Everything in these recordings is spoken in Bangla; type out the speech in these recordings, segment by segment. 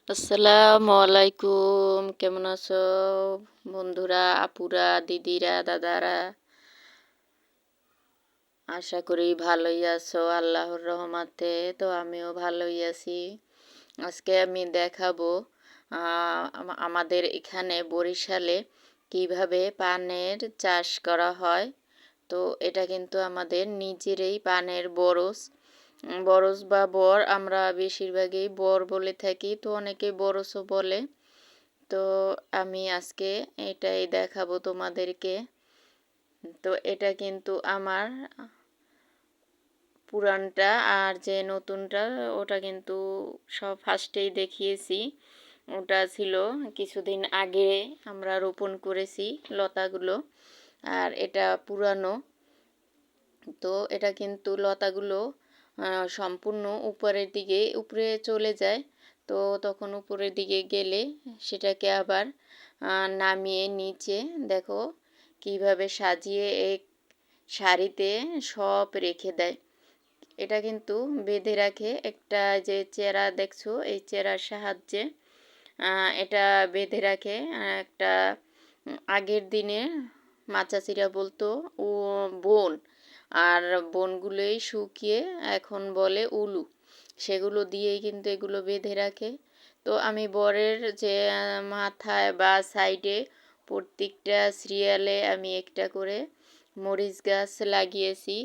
আসসালামু আলাইকুম। কেমন আছো বন্ধুরা, আপুরা, দিদিরা, দাদারা? আশা করি ভালোই আছো আল্লাহর রহমতে। তো আমিও ভালোই আছি। আজকে আমি দেখাবো আমাদের এখানে বরিশালে কিভাবে পানের চাষ করা হয়। তো এটা কিন্তু আমাদের নিজেরই পানের বরজ। বরজ বা বর আমরা বেশিরভাগই বর বলে থাকি, তো অনেকে বরজও বলে। তো আমি আজকে এটাই দেখাবো তোমাদেরকে। তো এটা কিন্তু আমার পুরানটা, আর যে নতুনটা ওটা কিন্তু সব ফার্স্টেই দেখিয়েছি। ওটা ছিল কিছুদিন আগে আমরা রোপণ করেছি লতাগুলো, আর এটা পুরানো। তো এটা কিন্তু লতাগুলো সম্পূর্ণ উপরে চলে যায়। তো তখন উপরের দিকে গেলে সেটাকে আবার নামিয়ে নিচে দেখো কিভাবে সাজিয়ে এক সারিতে সব রেখে দেয়। এটা কিন্তু বেঁধে রাখে একটা যে চেরা দেখছো, এই চেরার সাহায্যে এটা বেঁধে রাখে। একটা আগের দিনে মাচাচিরা বলতো ও বোন, আর বোনগুলোই শুকিয়ে এখন বলে উলু, সেগুলো দিয়েই কিন্তু এগুলো বেঁধে রাখে। তো আমি বরের যে মাথায় বা সাইডে প্রত্যেকটা সিরিয়ালে আমি একটা করে মরিচ গাছ লাগিয়েছি,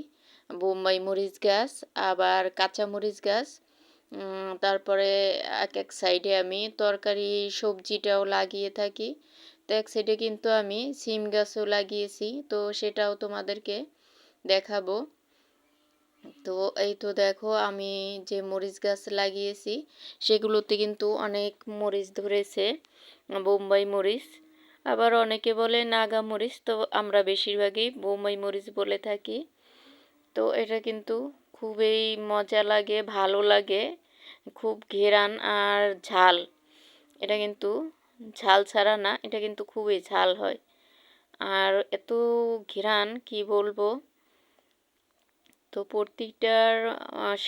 বোম্বাই মরিচ গাছ, আবার কাঁচা মরিচ গাছ। তারপরে এক এক সাইডে আমি তরকারি সবজিটাও লাগিয়ে থাকি। তো এক সাইডে কিন্তু আমি সিম গাছও লাগিয়েছি, তো সেটাও তোমাদেরকে দেখাবো। তো এই তো দেখো আমি যে মরিচ গাছ লাগিয়েছি সেগুলোতে কিন্তু অনেক মরিচ ধরেছে, বোম্বাই মরিচ। আবার অনেকে বলে নাগা মরিচ, তো আমরা বেশিরভাগই বোম্বাই মরিচ বলে থাকি। তো এটা কিন্তু খুবই মজা লাগে, ভালো লাগে, খুব ঘেরান আর ঝাল। এটা কিন্তু ঝাল ছাড়া না, এটা কিন্তু খুবই ঝাল হয়, আর এত ঘেরান কি বলবো। তো প্রত্যেকটার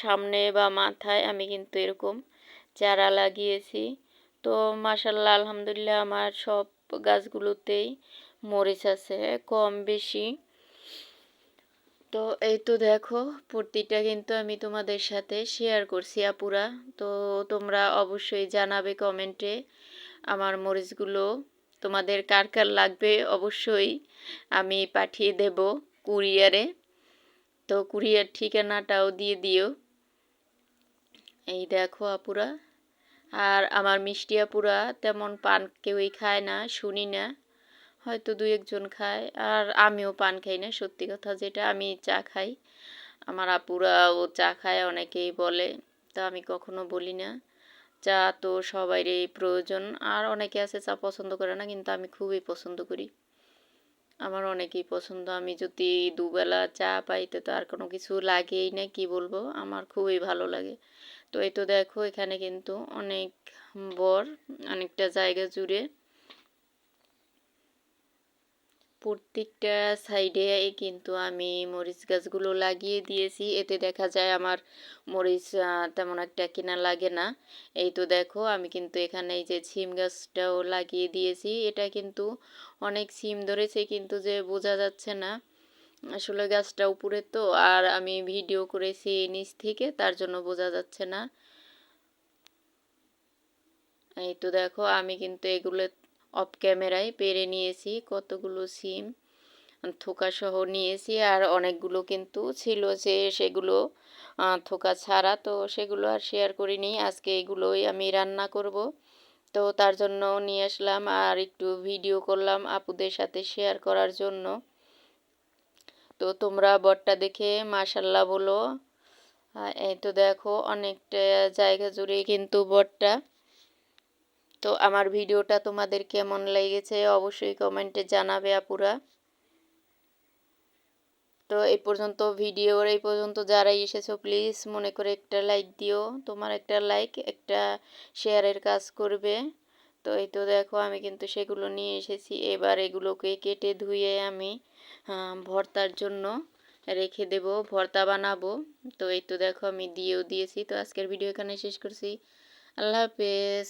সামনে বা মাথায় আমি কিন্তু এরকম চারা লাগিয়েছি। তো মাশাল্লাহ আলহামদুলিল্লাহ আমার সব গাছগুলোতেই মরিচ আছে, কম বেশি। তো এই তো দেখো প্রতিটা কিন্তু আমি তোমাদের সাথে শেয়ার করছি আপুরা। তো তোমরা অবশ্যই জানাবে কমেন্টে আমার মরিচগুলো তোমাদের কার কার লাগবে। অবশ্যই আমি পাঠিয়ে দেব কুরিয়ারে। তো কুরিয়ার ঠিকানাটাও দিয়ে দিও। এই দেখো আপুরা, আর আমার মিষ্টি আপুরা তেমন পান কেউই খায় না, শুনি না, হয়তো দু একজন খায়, আর আমিও পান খাই না, সত্যি কথা যেটা। আমি চা খাই, আমার আপুরাও চা খায়, অনেকেই বলে, তা আমি কখনো বলি না। চা তো সবারই প্রয়োজন, আর অনেকে আছে চা পছন্দ করে না, কিন্তু আমি খুবই পছন্দ করি। আমার অনেকই পছন্দ, আমি যদি দুবেলা চা পাইতে তো আর কোনো কিছু লাগেই না, কি বলবো, আমার খুবই ভালো লাগে। তো এই তো দেখো এখানে কিন্তু অনেক বর, অনেকটা জায়গা জুড়ে প্রত্যেকটা সাইডে কিন্তু আমি মরিচ গাছগুলো লাগিয়ে দিয়েছি। এতে দেখা যায় আমার মরিচ তেমন একটা কেনা লাগে না। এই তো দেখো আমি কিন্তু এখানে এই যে সিম গাছটাও লাগিয়ে দিয়েছি। এটা কিন্তু অনেক সিম ধরেছে, কিন্তু যে বোঝা যাচ্ছে না, আসলে গাছটা উপরে তো, আর আমি ভিডিও করেছি নিচ থেকে, তার জন্য বোঝা যাচ্ছে না। এই তো দেখো আমি কিন্তু এগুলো অফ ক্যামেরায় পেরে নিয়েছি, কতগুলো সিম থোকা সহ নিয়েছি, আর অনেকগুলো কিন্তু ছিল যে সেগুলো থোকা ছাড়া, তো সেগুলো আর শেয়ার করিনি। আজকে এগুলোই আমি রান্না করব, তো তার জন্য নিয়ে আসলাম আর একটু ভিডিও করলাম আপুদের সাথে শেয়ার করার জন্য। তো তোমরা বটটা দেখে মাশাল্লাহ বলো। এই তো দেখো অনেকটা জায়গা জুড়ে কিন্তু বটটা। তো আমার ভিডিওটা তোমাদের কেমন লেগেছে অবশ্যই কমেন্টে জানাবে আপুরা। তো এই পর্যন্ত যারাই এসেছো প্লিজ মনে করে একটা লাইক দিও। তোমার একটা লাইক একটা শেয়ারের কাজ করবে। তো এই তো দেখো আমি কিন্তু সেগুলো নিয়ে এসেছি, এবার এগুলোকে কেটে ধুয়ে আমি ভর্তার জন্য রেখে দেব, ভর্তা বানাবো। তো এই তো দেখো আমি দিয়েও দিয়েছি। তো আজকের ভিডিও এখানে শেষ করছি। আল্লাহ হাফেজ।